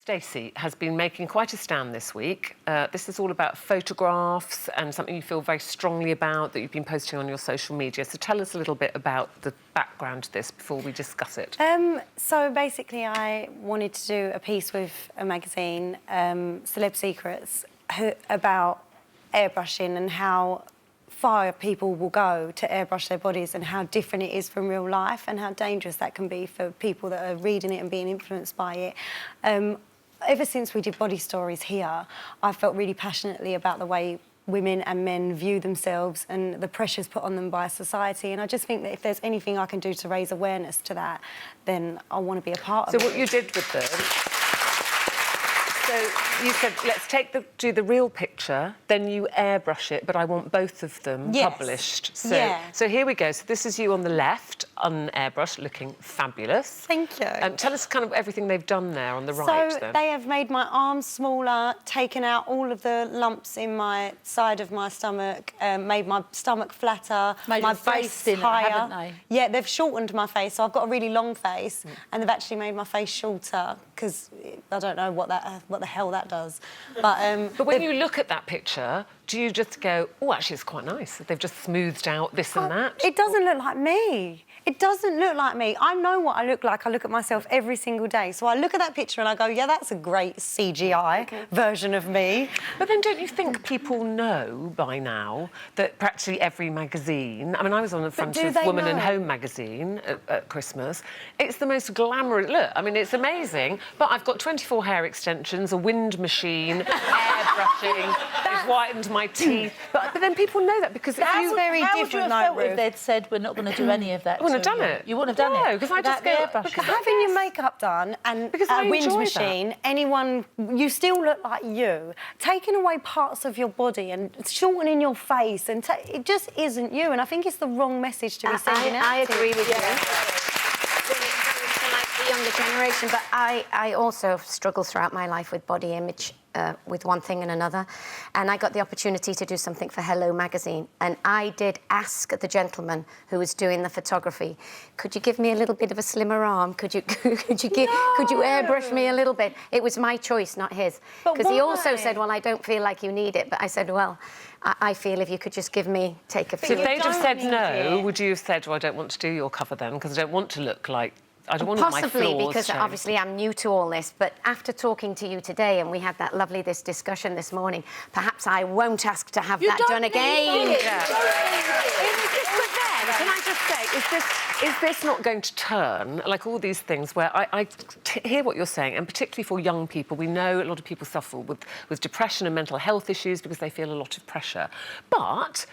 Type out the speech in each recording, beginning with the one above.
Stacey has been making quite a stand this week. This is all about photographs and something you feel very strongly about that you've been posting on your social media. So tell us a little bit about the background to this before we discuss it. So basically I wanted to do a piece with a magazine, Celeb Secrets, about airbrushing and how far people will go to airbrush their bodies and how different it is from real life and how dangerous that can be for people that are reading it and being influenced by it. Ever since we did Body Stories here, I felt really passionately about the way women and men view themselves and the pressures put on them by society. And I just think that if there's anything I can do to raise awareness to that, then I want to be a part of it. So what you did with them... So you said, let's do the real picture, then you airbrush it, but I want both of them published. So here we go. So this is you on the left, un-airbrushed, looking fabulous. Thank you. Tell us kind of everything they've done there on the right. So they have made my arms smaller, taken out all of the lumps in my side of my stomach, made my stomach flatter, made my face face higher. Haven't they? Yeah, they've shortened my face, so I've got a really long face, and they've actually made my face shorter because I don't know what the hell that does. But when you look at that picture, do you just go, oh, actually, it's quite nice. They've just smoothed out this and that? It doesn't look like me. It doesn't look like me. I know what I look like. I look at myself every single day. So I look at that picture and I go, yeah, that's a great CGI version of me. But then don't you think people know by now that practically every magazine... I mean, I was on the front of Woman and Home magazine at Christmas. It's the most glamorous... Look, I mean, it's amazing, but I've got 24 hair extensions, a wind machine, airbrushing, it's whitened my teeth. But then people know that because... That's very different, How would you have felt if they'd said, we're not going to do any of that? I wouldn't have done it. You wouldn't have done it? No, because I just go... Because having your makeup done and a wind machine, you still look like you. Taking away parts of your body and shortening your face, and it just isn't you. And I think it's the wrong message to be sending out. I agree with you. The younger generation, but I also struggle throughout my life with body image, with one thing and another, and I got the opportunity to do something for Hello magazine, and I did ask the gentleman who was doing the photography, could you give me a little bit of a slimmer arm? Could you airbrush me a little bit? It was my choice, not his, because he also said, well, I don't feel like you need it, but I said, well, I feel if you could just take a few. So if they'd have said no, would you have said, well, I don't want to do your cover then, because I don't want to look like... I don't want my flaws because shown. obviously I'm new to all this, but after talking to you today and we had that lovely discussion this morning, perhaps I won't ask to have that done again. But then, can I just say, is this not going to turn, like all these things where I hear what you're saying, and particularly for young people, we know a lot of people suffer with depression and mental health issues because they feel a lot of pressure. But...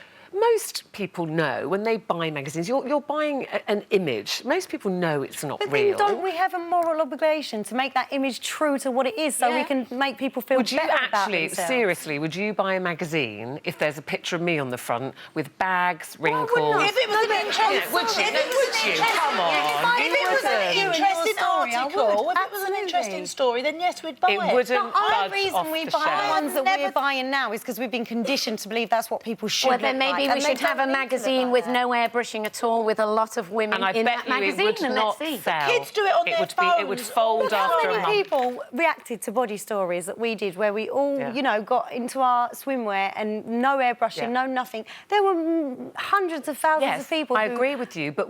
most people know when they buy magazines, you're buying an image. Most people know it's not real. But then don't we have a moral obligation to make that image true to what it is so we can make people feel better about themselves? Would you actually, seriously, would you buy a magazine if there's a picture of me on the front with bags, wrinkles... If it was an interesting... Would you? Come on. If it was an interesting article, if it was an interesting story, then yes, we'd buy it. It wouldn't The reason we buy the ones that we're buying now is because we've been conditioned to believe that's what people should look like. Well, then maybe we should have a magazine with no airbrushing at all, with a lot of women in that magazine, and let's see. Kids do it on their phones. It would fold after a month. How many people reacted to Body Stories that we did, where we all, you know, got into our swimwear and no airbrushing, no nothing? There were hundreds of thousands of people. I agree with you, but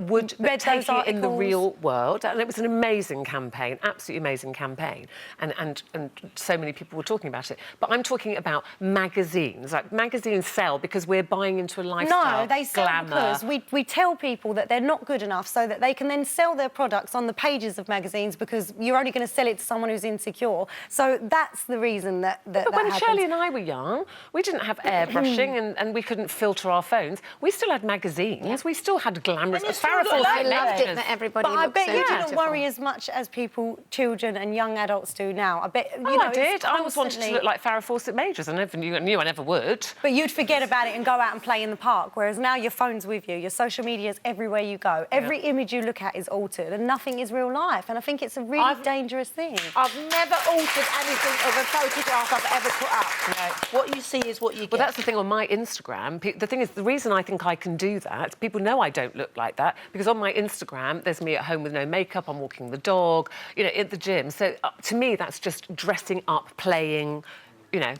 taking it in the real world, and it was an amazing campaign, absolutely amazing campaign, and so many people were talking about it. But I'm talking about magazines. Like magazines sell because we're buying into a lifestyle. No, they sell because we tell people that they're not good enough so that they can then sell their products on the pages of magazines because you're only going to sell it to someone who's insecure. So that's the reason that But when Shirley and I were young, we didn't have airbrushing and we couldn't filter our phones. We still had magazines. We still had glamorous... I loved it that everybody But I bet you beautiful. didn't worry as much as children and young adults do now. I bet, you know, I did. I always wanted to look like Farrah Fawcett-Majors. I never knew I never would. But you'd forget about it and go out and play in the park, whereas now your phone's with you, your social media is everywhere you go. Every image you look at is altered and nothing is real life. And I think it's a really dangerous thing. I've never altered anything of a photograph I've ever put up. No. What you see is what you get. Well, that's the thing on my Instagram. The thing is, the reason I think I can do that, people know I don't look like that, because on my Instagram, there's me at home with no makeup, I'm walking the dog, you know, at the gym. So to me, that's just dressing up, playing, you know,